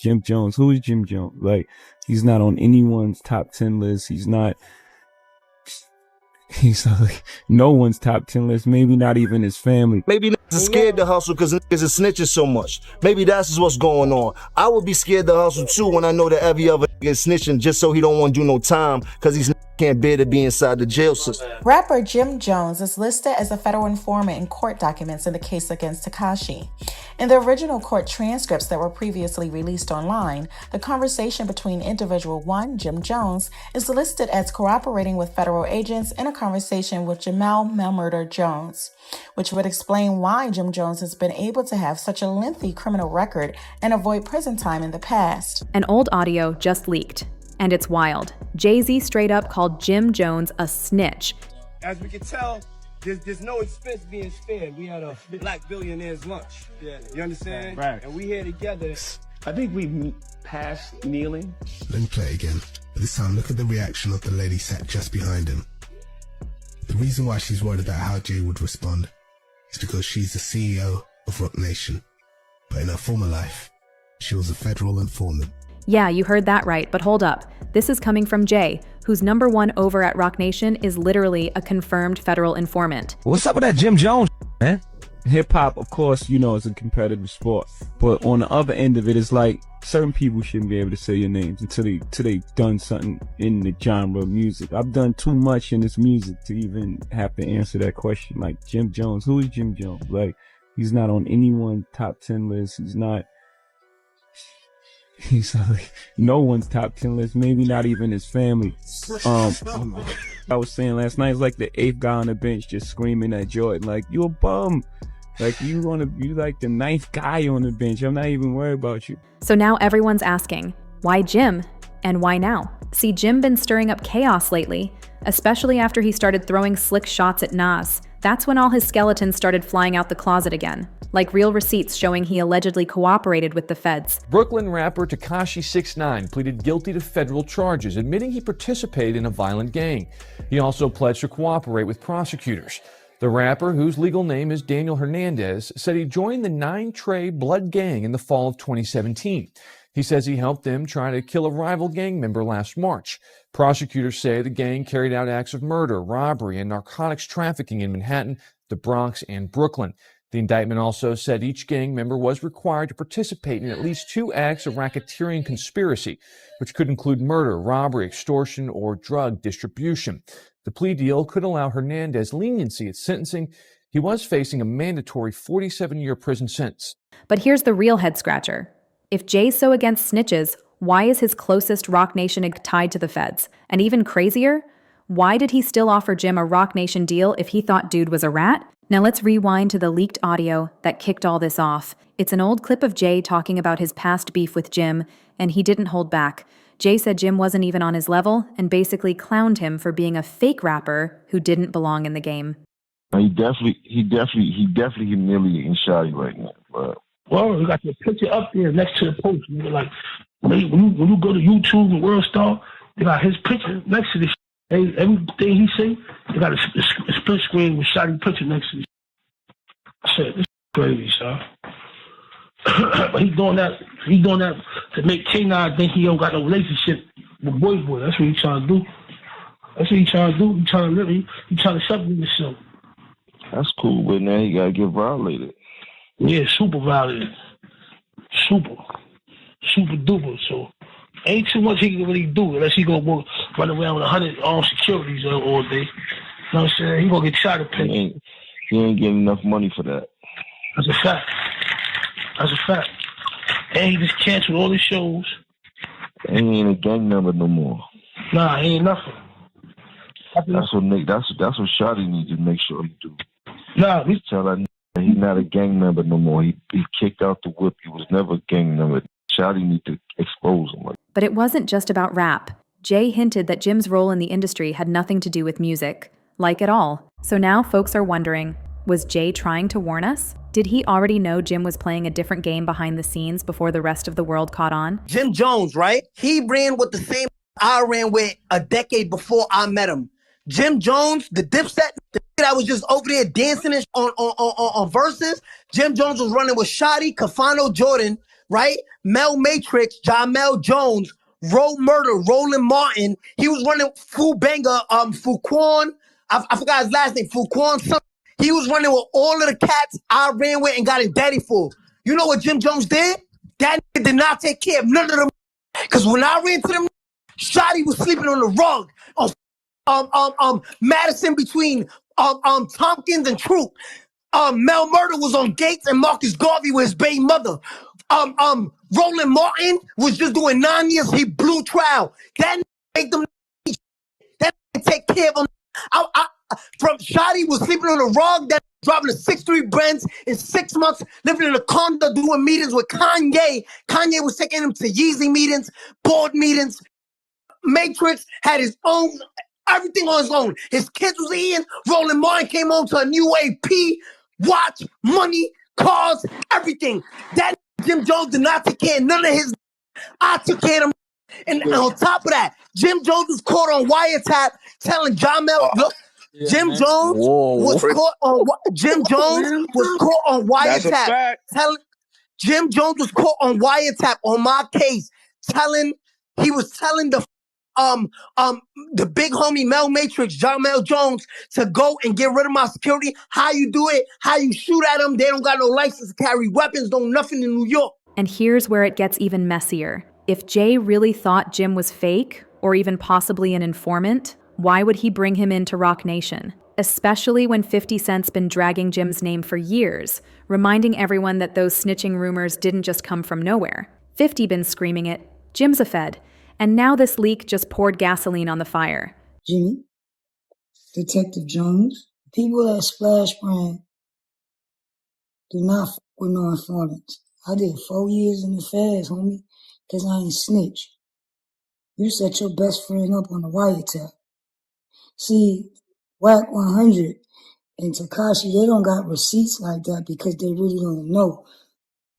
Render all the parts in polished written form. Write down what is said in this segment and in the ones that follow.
Jim Jones. Who is Jim Jones? Like, he's not on anyone's top 10 list. He's like no one's top 10 list. Maybe not even his family. Maybe niggas is scared to hustle because niggas is snitching so much. Maybe that's what's going on. I would be scared to hustle too when I know that every other nigga is snitching just so he don't want to do no time because he's can't bear to be inside the jail system. Rapper Jim Jones is listed as a federal informant in court documents in the case against Tekashi. In the original court transcripts that were previously released online, the conversation between individual 1, Jim Jones, is listed as cooperating with federal agents in a conversation with Jamal Murder Jones, which would explain why Jim Jones has been able to have such a lengthy criminal record and avoid prison time in the past. An old audio just leaked. And it's wild. Jay-Z straight up called Jim Jones a snitch. As we can tell, there's no expense being spared. We had a black billionaire's lunch. Yeah. You understand? Right. And we here together. I think we passed kneeling. Let me play it again. But this time, look at the reaction of the lady sat just behind him. The reason why she's worried about how Jay would respond is because she's the CEO of Roc Nation. But in her former life, she was a federal informant. Yeah, you heard that right, but hold up. This is coming from Jay, whose #1 over at Roc Nation is literally a confirmed federal informant. What's up with that Jim Jones, man? Hip hop, of course, you know, is a competitive sport. But on the other end of it, it's like certain people shouldn't be able to say your names until they done something in the genre of music. I've done too much in this music to even have to answer that question. Like, Jim Jones, who is Jim Jones? Like, he's not on anyone's top 10 list. He's like no one's top 10 list, maybe not even his family. I was saying last night, it's like the 8th guy on the bench just screaming at Jordan, like, you a bum. Like, you like the 9th guy on the bench. I'm not even worried about you. So now everyone's asking, why Jim? And why now? See, Jim been stirring up chaos lately, especially after he started throwing slick shots at Nas. That's when all his skeletons started flying out the closet again, like real receipts showing he allegedly cooperated with the feds. Brooklyn rapper Tekashi 6ix9ine pleaded guilty to federal charges, admitting he participated in a violent gang. He also pledged to cooperate with prosecutors. The rapper, whose legal name is Daniel Hernandez, said he joined the 9 Trey Blood gang in the fall of 2017. He says he helped them try to kill a rival gang member last March. Prosecutors say the gang carried out acts of murder, robbery, and narcotics trafficking in Manhattan, the Bronx, and Brooklyn. The indictment also said each gang member was required to participate in at least 2 acts of racketeering conspiracy, which could include murder, robbery, extortion, or drug distribution. The plea deal could allow Hernandez leniency at sentencing. He was facing a mandatory 47-year prison sentence. But here's the real head-scratcher. If Jay's so against snitches, why is his closest Roc Nation tied to the feds? And even crazier, why did he still offer Jim a Roc Nation deal if he thought dude was a rat? Now let's rewind to the leaked audio that kicked all this off. It's an old clip of Jay talking about his past beef with Jim, and he didn't hold back. Jay said Jim wasn't even on his level and basically clowned him for being a fake rapper who didn't belong in the game. He definitely humiliating Shawty right now, but. Well, you got your picture up there next to the post. You know, like when you go to YouTube and World Star, they got his picture next to this. Everything he say, they got a split screen with Shawty picture next to this. I said, this is crazy, son. But he's doing that to make K9 think he don't got no relationship with Boy. That's what he's trying to do. He's trying to separate himself. That's cool, but now he gotta get violated. Yeah, super violent. Super duper. So ain't too much he can really do unless he gonna run around with 100 armed securities all day. You know what I'm saying? He gonna get shot at pay. He ain't getting enough money for that. That's a fact. And he just canceled all his shows. And he ain't a gang member no more. Nah, he ain't nothing. That's what Shawty needs to make sure he do. Nah, tell that he's not a gang member no more. He kicked out the whip. He was never a gang member. Shawty need to expose him. But it wasn't just about rap. Jay hinted that Jim's role in the industry had nothing to do with music. Like at all. So now folks are wondering, was Jay trying to warn us? Did he already know Jim was playing a different game behind the scenes before the rest of the world caught on? Jim Jones, right? He ran with the same I ran with a decade before I met him. Jim Jones, the dipset, the that was just over there dancing on verses. Jim Jones was running with Shotty, Cafano, Jordan right? Mel Matrix, Jamel Jones, Roe Murder, Roland Martin. He was running Fu Banger, Fuquan. I forgot his last name, Fuquan something. He was running with all of the cats I ran with and got indebted for. You know what Jim Jones did? That nigga did not take care of none of them. Because when I ran to them, Shotty was sleeping on the rug on Madison between Tompkins and Troop. Mel Murder was on Gates and Marcus Garvey with his baby mother. Roland Martin was just doing 9 years. He blew trial. That make them. That take care of them. From Shotty was sleeping on the rug. That driving a 6'3" Benz in 6 months, living in a condo, doing meetings with Kanye. Kanye was taking him to Yeezy meetings, board meetings. Matrix had his own, everything on his own. His kids was eating. Roland Martin came home to a new AP, watch, money, cars, everything. That Jim Jones did not take care of none of his. I took care of him. And on top of that, Jim Jones was caught on wiretap telling Jamel, look, Jim Jones was caught on wiretap. Jim Jones was caught on wiretap on my case, he was telling the big homie Mel Matrix, Jamel Jones, to go and get rid of my security. How you do it? How you shoot at them? They don't got no license to carry weapons, don't nothing in New York. And here's where it gets even messier. If Jay really thought Jim was fake, or even possibly an informant, why would he bring him into Roc Nation? Especially when 50 Cent's been dragging Jim's name for years, reminding everyone that those snitching rumors didn't just come from nowhere. 50 been screaming it, Jim's a Fed, and now this leak just poured gasoline on the fire. Jimmy, Detective Jones, people at Splash Brand do not f with no informants. I did 4 years in the feds, homie, because I ain't snitch. You set your best friend up on the wiretap. See, Whack 100 and Tekashi, they don't got receipts like that because they really don't know.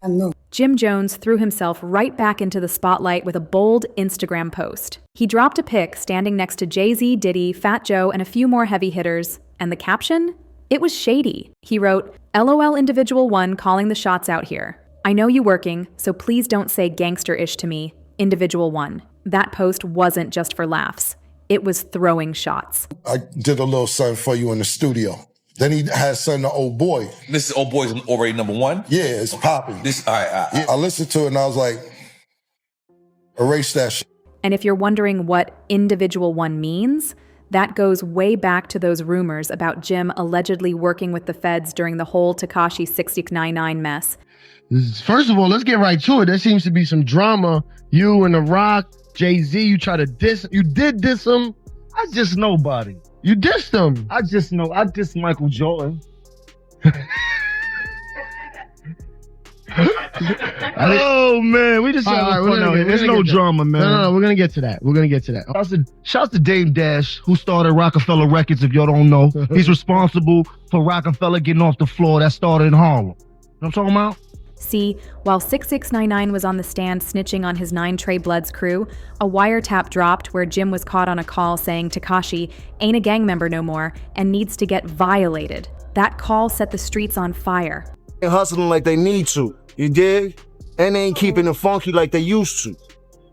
I know. Jim Jones threw himself right back into the spotlight with a bold Instagram post. He dropped a pic standing next to Jay-Z, Diddy, Fat Joe, and a few more heavy hitters, and the caption? It was shady. He wrote, LOL Individual 1 calling the shots out here. I know you working, so please don't say gangster-ish to me, Individual 1. That post wasn't just for laughs. It was throwing shots. I did a little something for you in the studio. Then he had something to Old Boy. This is Old Boy's already #1? Yeah, it's popping. All right. Yeah, I listened to it and I was like, erase that shit. And if you're wondering what Individual 1 means, that goes way back to those rumors about Jim allegedly working with the feds during the whole Tekashi 6ix9ine mess. First of all, let's get right to it. There seems to be some drama. You and The Roc, Jay-Z, you try to diss. You did diss him. I just nobody. You dissed him. I dissed Michael Jordan. Oh man, we just there's no drama, man. No, we're gonna get to that. Shouts to Dame Dash, who started Rockefeller Records. If y'all don't know, he's responsible for Rockefeller getting off the floor that started in Harlem. You know what I'm talking about? See, while 6ix9ine was on the stand snitching on his 9 Trey Bloods crew, a wiretap dropped where Jim was caught on a call saying Tekashi ain't a gang member no more and needs to get violated. That call set the streets on fire. They're hustling like they need to, you dig? And they ain't keeping it funky like they used to.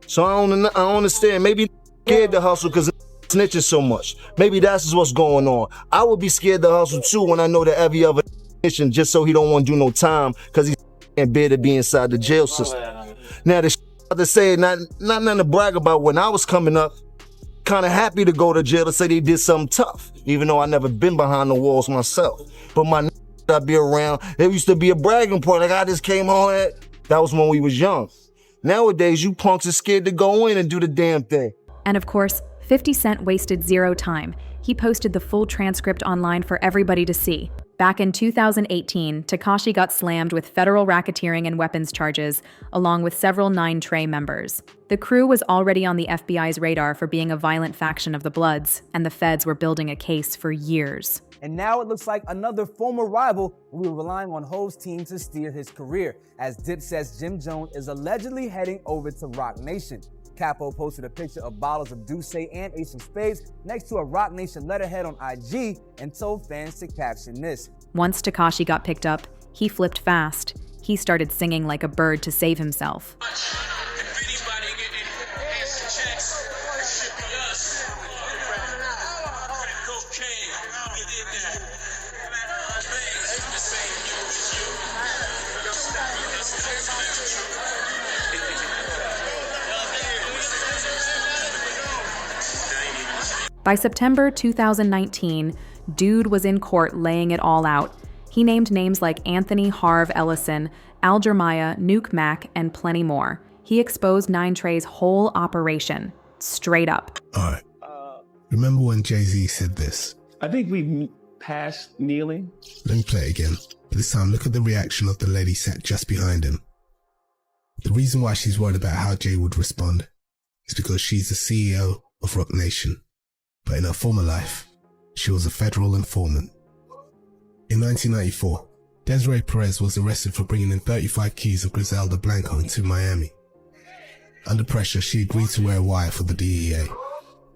So I don't understand. Maybe scared to hustle because snitching so much. Maybe that's what's going on. I would be scared to hustle too when I know that every other snitching just so he don't want to do no time because he's and better to be inside the jail system. Now the to say not nothing to brag about. When I was coming up, kind of happy to go to jail to say they did something tough, even though I never been behind the walls myself. But my I be around, there used to be a bragging point. Like I just came home at. That was when we was young. Nowadays, you punks are scared to go in and do the damn thing. And of course, 50 Cent wasted zero time. He posted the full transcript online for everybody to see. Back in 2018, Tekashi got slammed with federal racketeering and weapons charges, along with several 9 Trey members. The crew was already on the FBI's radar for being a violent faction of the Bloods, and the feds were building a case for years. And now it looks like another former rival will be relying on Hov's team to steer his career, as Dipset's Jim Jones is allegedly heading over to Roc Nation. Capo posted a picture of bottles of Douce and Ace of Spades next to a Roc Nation letterhead on IG and told fans to caption this. Once Tekashi got picked up, he flipped fast. He started singing like a bird to save himself. By September 2019, Dude was in court laying it all out. He named names like Anthony Harv Ellison, Al Jeremiah, Nuke Mack, and plenty more. He exposed 9 Trey's whole operation, straight up. All right. Remember when Jay-Z said this? I think we've passed kneeling. Let me play it again. But this time, look at the reaction of the lady sat just behind him. The reason why she's worried about how Jay would respond is because she's the CEO of Roc Nation. But in her former life, she was a federal informant. In 1994, Desiree Perez was arrested for bringing in 35 keys of Griselda Blanco into Miami. Under pressure, she agreed to wear a wire for the DEA.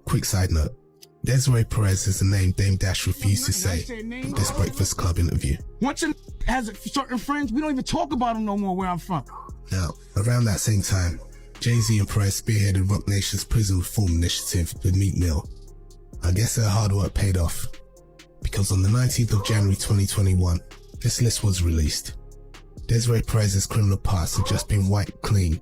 Quick side note, Desiree Perez is a name Dame Dash refused to say in this Breakfast Club interview. Once a has certain friends, we don't even talk about them no more where I'm from. Now, around that same time, Jay-Z and Perez spearheaded Roc Nation's prison reform initiative with Meek Mill. I guess their hard work paid off, because on the 19th of January 2021, this list was released. Desiree Perez's criminal past had just been wiped clean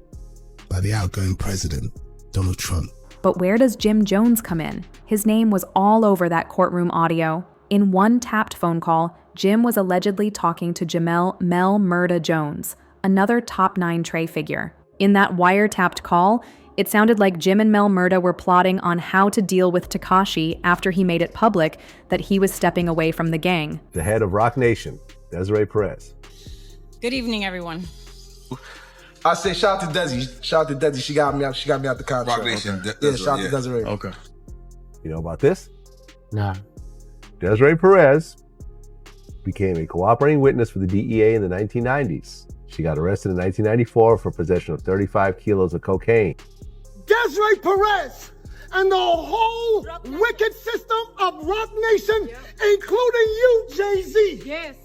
by the outgoing president, Donald Trump. But where does Jim Jones come in? His name was all over that courtroom audio. In one tapped phone call, Jim was allegedly talking to Jamel Mel Murda Jones, another top 9 Trey figure. In that wiretapped call, it sounded like Jim and Mel Murda were plotting on how to deal with Tekashi after he made it public that he was stepping away from the gang. The head of Roc Nation, Desiree Perez. Good evening, everyone. I say shout out to Desi. Shout out to Desi. She got me out the contract. Roc Nation. Okay. Yeah, shout out to Desiree. Okay. You know about this? Nah. Desiree Perez became a cooperating witness for the DEA in the 1990s. She got arrested in 1994 for possession of 35 kilos of cocaine. Desiree Perez and the whole wicked system of Roc Nation, including you, Jay-Z. Yes.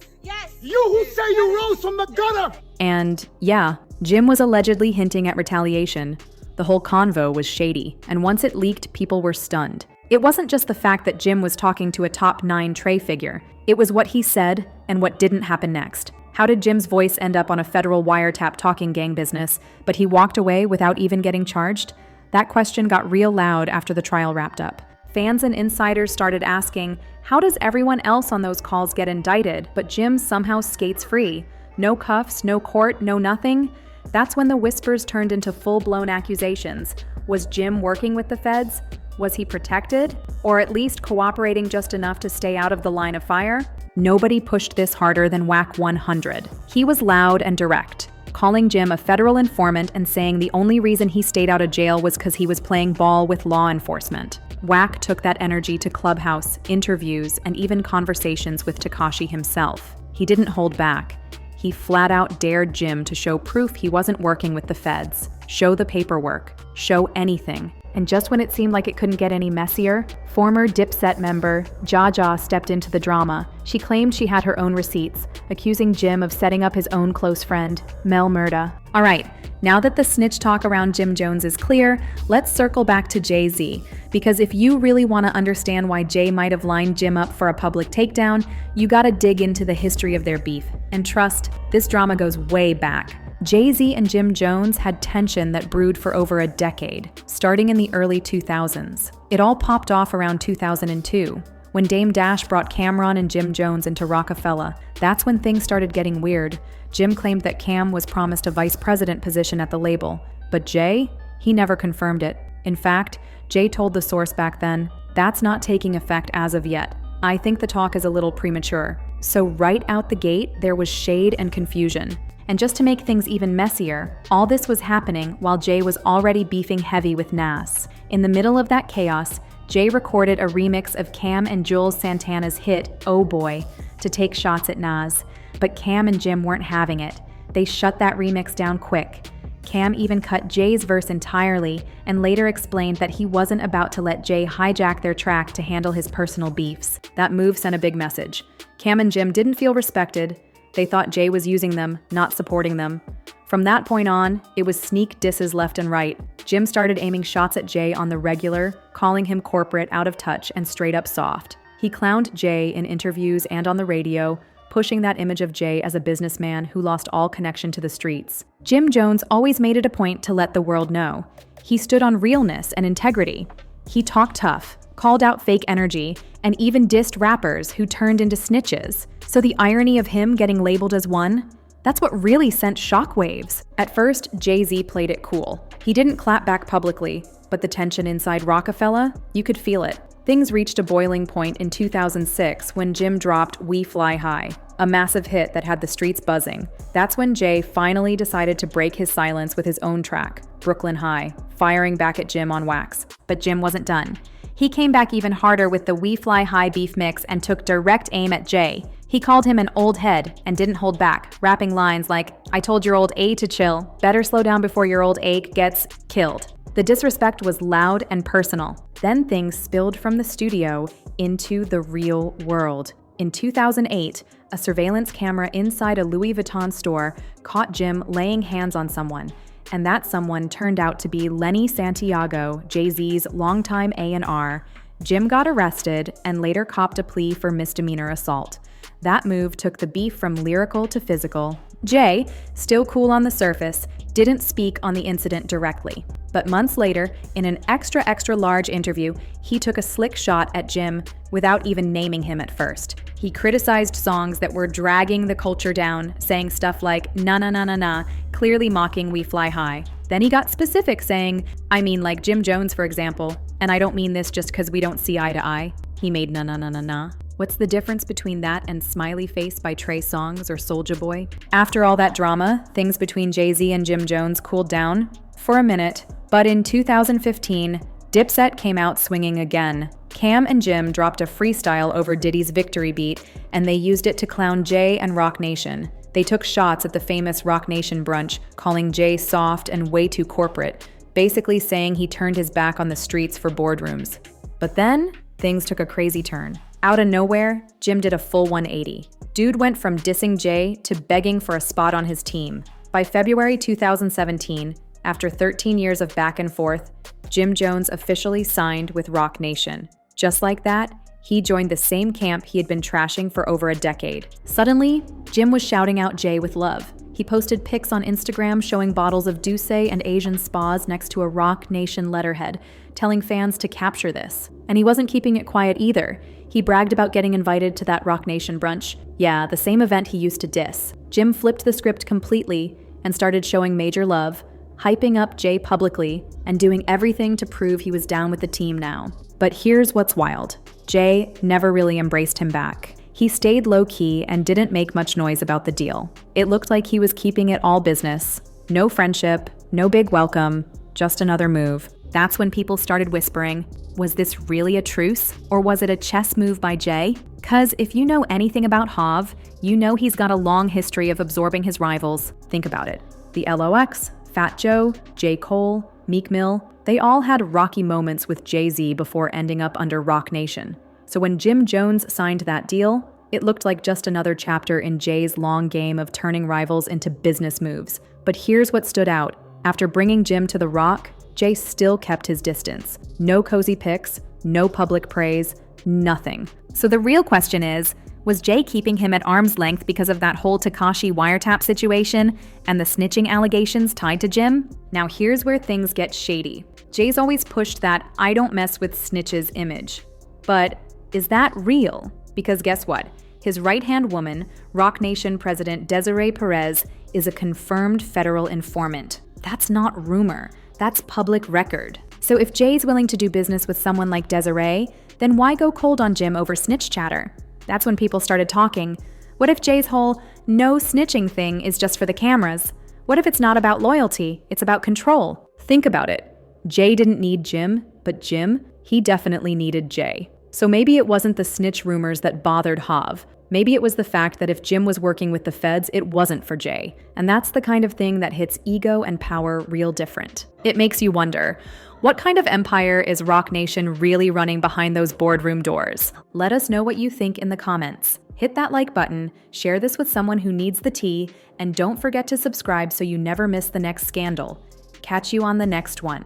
You who say you rose from the gutter. And yeah, Jim was allegedly hinting at retaliation. The whole convo was shady, and once it leaked, people were stunned. It wasn't just the fact that Jim was talking to a top 9 Trey figure. It was what he said and what didn't happen next. How did Jim's voice end up on a federal wiretap talking gang business, but he walked away without even getting charged? That question got real loud after the trial wrapped up. Fans and insiders started asking, how does everyone else on those calls get indicted, but Jim somehow skates free? No cuffs, no court, no nothing? That's when the whispers turned into full-blown accusations. Was Jim working with the feds? Was he protected? Or at least cooperating just enough to stay out of the line of fire? Nobody pushed this harder than Wack 100. He was loud and direct, calling Jim a federal informant and saying the only reason he stayed out of jail was because he was playing ball with law enforcement. Wack took that energy to Clubhouse, interviews, and even conversations with Tekashi himself. He didn't hold back. He flat out dared Jim to show proof he wasn't working with the feds, show the paperwork, show anything. And just when it seemed like it couldn't get any messier, former Dipset member Jaja stepped into the drama. She claimed she had her own receipts, accusing Jim of setting up his own close friend, Mel Murda. All right, now that the snitch talk around Jim Jones is clear, let's circle back to Jay-Z. Because if you really want to understand why Jay might have lined Jim up for a public takedown, you gotta dig into the history of their beef. And trust, this drama goes way back. Jay-Z and Jim Jones had tension that brewed for over a decade, starting in the early 2000s. It all popped off around 2002. When Dame Dash brought Cam'ron and Jim Jones into Rockefeller, that's when things started getting weird. Jim claimed that Cam was promised a vice president position at the label, but Jay, he never confirmed it. In fact, Jay told the source back then, "That's not taking effect as of yet. I think the talk is a little premature." So right out the gate, there was shade and confusion. And just to make things even messier, all this was happening while Jay was already beefing heavy with Nas. In the middle of that chaos, Jay recorded a remix of Cam and Jules Santana's hit, Oh Boy, to take shots at Nas. But Cam and Jim weren't having it. They shut that remix down quick. Cam even cut Jay's verse entirely and later explained that he wasn't about to let Jay hijack their track to handle his personal beefs. That move sent a big message. Cam and Jim didn't feel respected. They thought Jay was using them, not supporting them. From that point on, it was sneak disses left and right. Jim started aiming shots at Jay on the regular, calling him corporate, out of touch, and straight up soft. He clowned Jay in interviews and on the radio, pushing that image of Jay as a businessman who lost all connection to the streets. Jim Jones always made it a point to let the world know. He stood on realness and integrity. He talked tough, called out fake energy, and even dissed rappers who turned into snitches. So the irony of him getting labeled as one? That's what really sent shockwaves. At first, Jay-Z played it cool. He didn't clap back publicly, but the tension inside Rockefeller, you could feel it. Things reached a boiling point in 2006 when Jim dropped We Fly High, a massive hit that had the streets buzzing. That's when Jay finally decided to break his silence with his own track, Brooklyn High, firing back at Jim on wax. But Jim wasn't done. He came back even harder with the We Fly High beef mix and took direct aim at Jay. He called him an old head and didn't hold back, rapping lines like, "I told your old A to chill, better slow down before your old A gets killed." The disrespect was loud and personal. Then things spilled from the studio into the real world. In 2008, a surveillance camera inside a Louis Vuitton store caught Jim laying hands on someone, and that someone turned out to be Lenny Santiago, Jay-Z's longtime A&R. Jim got arrested and later copped a plea for misdemeanor assault. That move took the beef from lyrical to physical. Jay, still cool on the surface, didn't speak on the incident directly. But months later, in an extra large interview, he took a slick shot at Jim without even naming him at first. He criticized songs that were dragging the culture down, saying stuff like, "Na na na na na," clearly mocking We Fly High. Then he got specific, saying, "I mean like Jim Jones, for example, and I don't mean this just because we don't see eye to eye." He made na na na na na. What's the difference between that and Smiley Face by Trey Songz or Soulja Boy? After all that drama, things between Jay-Z and Jim Jones cooled down for a minute, but in 2015, Dipset came out swinging again. Cam and Jim dropped a freestyle over Diddy's Victory beat, and they used it to clown Jay and Roc Nation. They took shots at the famous Roc Nation brunch, calling Jay soft and way too corporate, basically saying he turned his back on the streets for boardrooms. But then, things took a crazy turn. Out of nowhere, Jim did a full 180. Dude went from dissing Jay to begging for a spot on his team. By February 2017, after 13 years of back and forth, Jim Jones officially signed with Roc Nation. Just like that, he joined the same camp he had been trashing for over a decade. Suddenly, Jim was shouting out Jay with love. He posted pics on Instagram showing bottles of Douce and Asian spas next to a Roc Nation letterhead, telling fans to capture this. And he wasn't keeping it quiet either. He bragged about getting invited to that Roc Nation brunch. Yeah, the same event he used to diss. Jim flipped the script completely and started showing major love, hyping up Jay publicly, and doing everything to prove he was down with the team now. But here's what's wild. Jay never really embraced him back. He stayed low-key and didn't make much noise about the deal. It looked like he was keeping it all business. No friendship, no big welcome, just another move. That's when people started whispering, was this really a truce, or was it a chess move by Jay? 'Cause if you know anything about Hav, you know he's got a long history of absorbing his rivals. Think about it. The LOX, Fat Joe, J. Cole, Meek Mill, they all had rocky moments with Jay-Z before ending up under Roc Nation. So when Jim Jones signed that deal, it looked like just another chapter in Jay's long game of turning rivals into business moves. But here's what stood out. After bringing Jim to the Roc, Jay still kept his distance. No cozy pics, no public praise, nothing. So the real question is, was Jay keeping him at arm's length because of that whole Tekashi wiretap situation and the snitching allegations tied to Jim? Now here's where things get shady. Jay's always pushed that "I don't mess with snitches" image. But is that real? Because guess what? His right-hand woman, Roc Nation President Desiree Perez, is a confirmed federal informant. That's not rumor. That's public record. So if Jay's willing to do business with someone like Desiree, then why go cold on Jim over snitch chatter? That's when people started talking. What if Jay's whole no snitching thing is just for the cameras? What if it's not about loyalty, it's about control? Think about it. Jay didn't need Jim, but Jim, he definitely needed Jay. So maybe it wasn't the snitch rumors that bothered Hav. Maybe it was the fact that if Jim was working with the feds, it wasn't for Jay. And that's the kind of thing that hits ego and power real different. It makes you wonder, what kind of empire is Roc Nation really running behind those boardroom doors? Let us know what you think in the comments. Hit that like button, share this with someone who needs the tea, and don't forget to subscribe so you never miss the next scandal. Catch you on the next one.